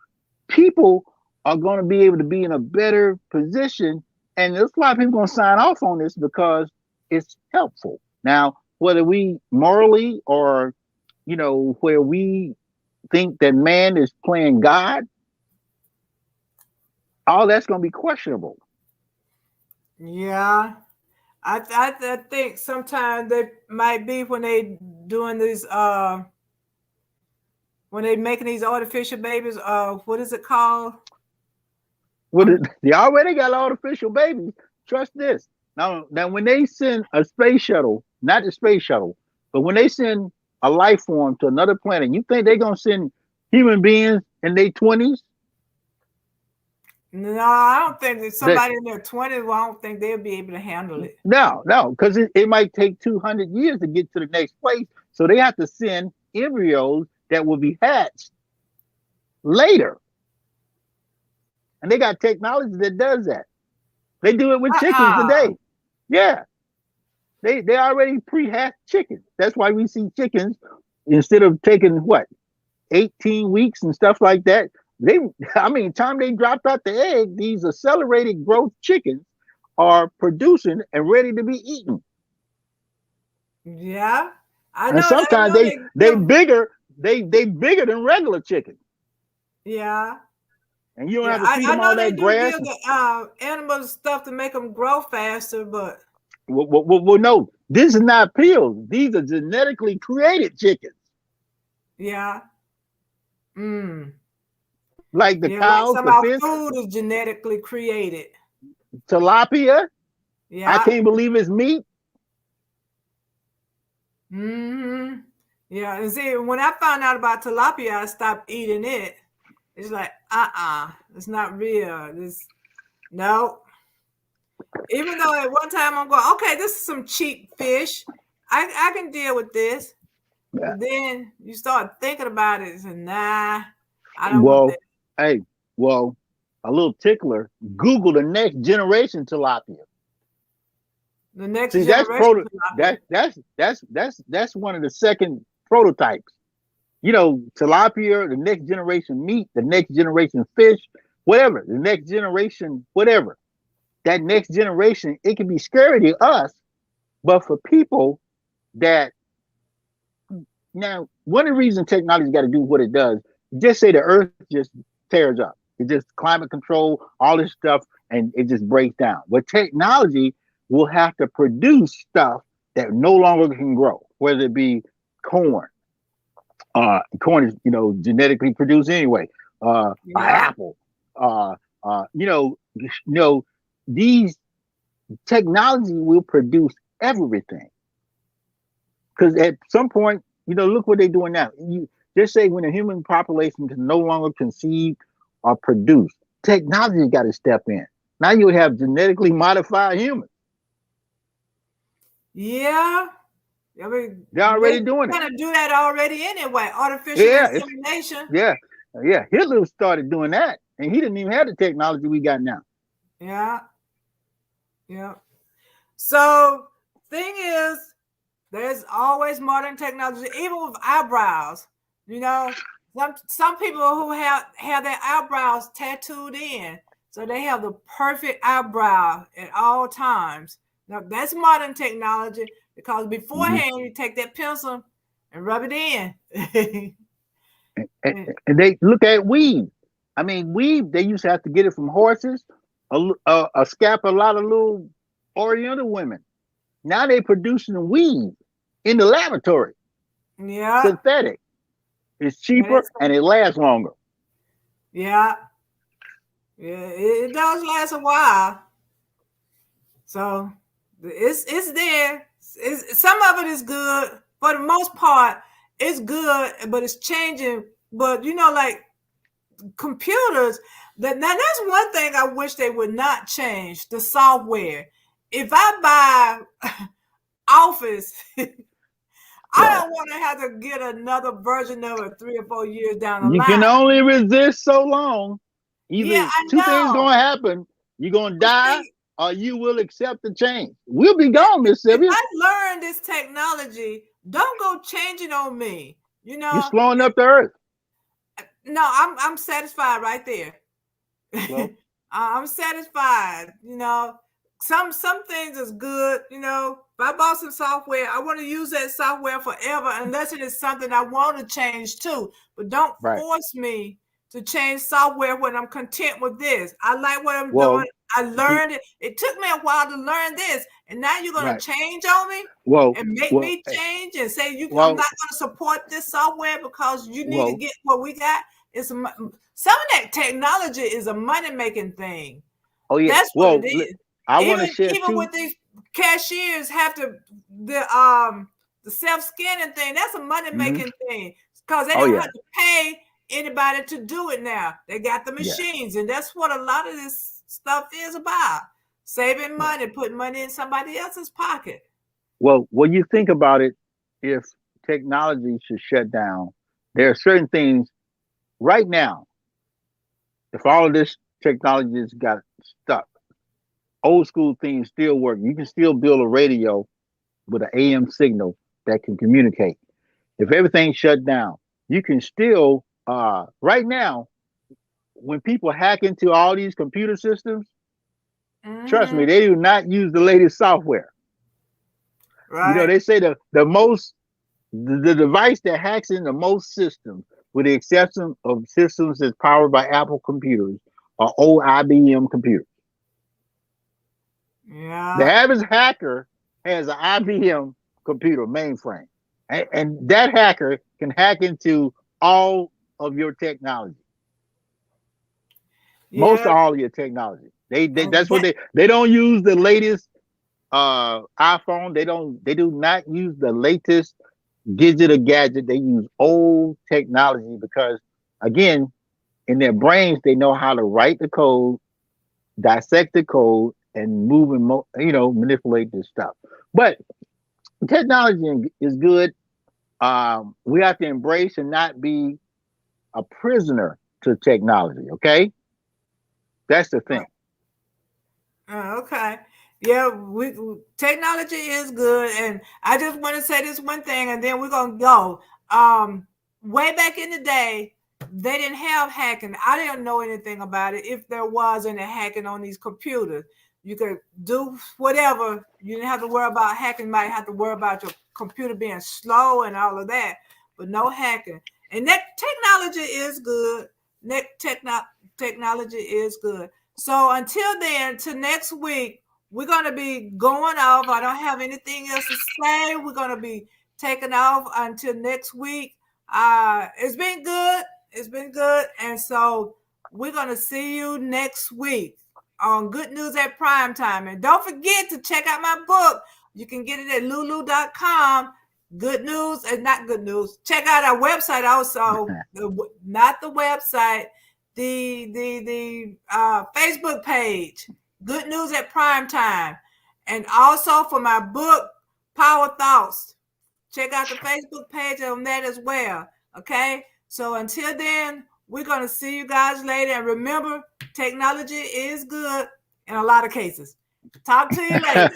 people are going to be able to be in a better position. And there's a lot of people going to sign off on this because it's helpful. Now, whether we morally or, where we think that man is playing God, all that's going to be questionable. Yeah. I think sometimes they might be when they doing these when they making these artificial babies. What is it called? They already got artificial babies. Trust this. Now when they send a space shuttle, not the space shuttle, but when they send a life form to another planet, you think they're gonna send human beings in their 20s? No, I don't think that somebody in their 20s, well, I don't think they'll be able to handle it. No, because it might take 200 years to get to the next place. So they have to send embryos that will be hatched later. And they got technology that does that. They do it with chickens today. Yeah. They already pre-hatched chickens. That's why we see chickens, instead of taking 18 weeks and stuff like that. Time they dropped out the egg, these accelerated growth chickens are producing and ready to be eaten. Yeah, I know. And sometimes they bigger than regular chickens. Yeah. And you don't have to feed them all that grass. I know they do give the animals stuff to make them grow faster, but well, no, this is not pills. These are genetically created chickens. Yeah. Like the cows, like some of our food is genetically created. Tilapia. Yeah. I can't believe it's meat. Yeah, and see, when I found out about tilapia, I stopped eating it. It's like, it's not real. No. Even though at one time I'm going, okay, this is some cheap fish. I can deal with this. Yeah. But then you start thinking about it and nah, I don't want that. Hey, a little tickler. Google the next generation tilapia. The next generation. That's one of the second prototypes. Tilapia, the next generation meat, the next generation fish, whatever, the next generation, whatever. That next generation, it can be scary to us, but for people that now, one of the reasons technology got to do what it does, just say the earth just tears up. It just climate control, all this stuff, and it just breaks down. But technology will have to produce stuff that no longer can grow, whether it be corn. Corn is, genetically produced anyway. Apple. these technology will produce everything. Because at some point, look what they're doing now. You just say when a human population can no longer conceive or produce, technology got to step in. Now you have genetically modified humans. Yeah. I mean, They're they already doing it. kind of do that already anyway. Artificial Yeah, insemination. yeah. Hitler started doing that, and he didn't even have the technology we got now. Yeah. Yeah. So, thing is, there's always modern technology, even with eyebrows. Some people who have their eyebrows tattooed in, so they have the perfect eyebrow at all times. Now that's modern technology because Mm-hmm. beforehand you take that pencil and rub it in. And they look at weave. I mean, weave. They used to have to get it from horses, a scalp, a lot of little Oriental women. Now they producing weave in the laboratory, Yeah, synthetic. It's yeah, cheaper and it lasts longer. yeah, it does last a while. So it's there. Some of it is good. For the most part, it's good, but it's changing. But like computers, now that's one thing I wish they would not change, the software. If I buy Office, I Well, don't want to have to get another version of it 3 or 4 years down the you can line. only resist so long. Yeah, Either I two things know. gonna happen. You're gonna But die see, or you will accept the change. We'll be gone, Miss if Sylvia. I learn this technology, don't go changing on me. You're slowing up the earth. No, I'm satisfied right there. Well, I'm satisfied. Some things is good. If I bought some software, I want to use that software forever, unless it is something I want to change too. But don't right. force me to change software when I'm content with this. I like what I'm doing. Well, I see, learned it. It took me a while to learn this, and now you're gonna right. change on me Well, and make well, me change and say I'm not well, going to support this software because you need to well. get what we got. Some of that technology is a money making thing. Oh yeah. That's what it Well, is. I want to Even share even two. with these cashiers have to the self scanning thing. That's a money Mm-hmm. making thing because they Oh don't yeah. have to pay anybody to do it now. They got the Yeah. machines, and that's what a lot of this stuff is about: saving Yeah. money, putting money in somebody else's pocket. Well, when you think about it, if technology should shut down, there are certain things right now. If all of this technology just got stuck, old school things still work. You can still build a radio with an AM signal that can communicate. If everything shut down, you can still right now when people hack into all these computer systems, trust me, Mm-hmm. they do not use the latest software. Right. They say the device that hacks in the most systems, with the exception of systems that's powered by Apple computers, are old IBM computers. The Yeah. average hacker has an IBM computer mainframe, and that hacker can hack into all of your technology, most Yeah. of all of your technology. And That's what they don't use the latest iPhone. They do not use the latest gadget or gadget. They use old technology because, again, in their brains they know how to write the code, dissect the code, and move and manipulate this stuff. But technology is good. We have to embrace and not be a prisoner to technology. Okay, that's the thing. okay. Yeah, technology is good, and I just want to say this one thing, and then we're gonna go. Way back in the day, they didn't have hacking. I didn't know anything about it. If there was any hacking on these computers, you could do whatever. You didn't have to worry about hacking. You might have to worry about your computer being slow and all of that, but no hacking. And that technology is good. Technology is good. So until then, to next week, we're gonna be going off. I don't have anything else to say. We're gonna be taking off until next week. It's been good. It's been good, and so we're gonna see you next week. on Good News at Primetime. And don't forget to check out my book. You can get it at lulu.com. Good news and not good news. Check out our website also. Not the website, the Facebook page. Good News at Primetime. And also for my book, Power Thoughts. Check out the Facebook page on that as well. Okay. So until then, we're going to see you guys later. And remember, technology is good in a lot of cases. Talk to you later.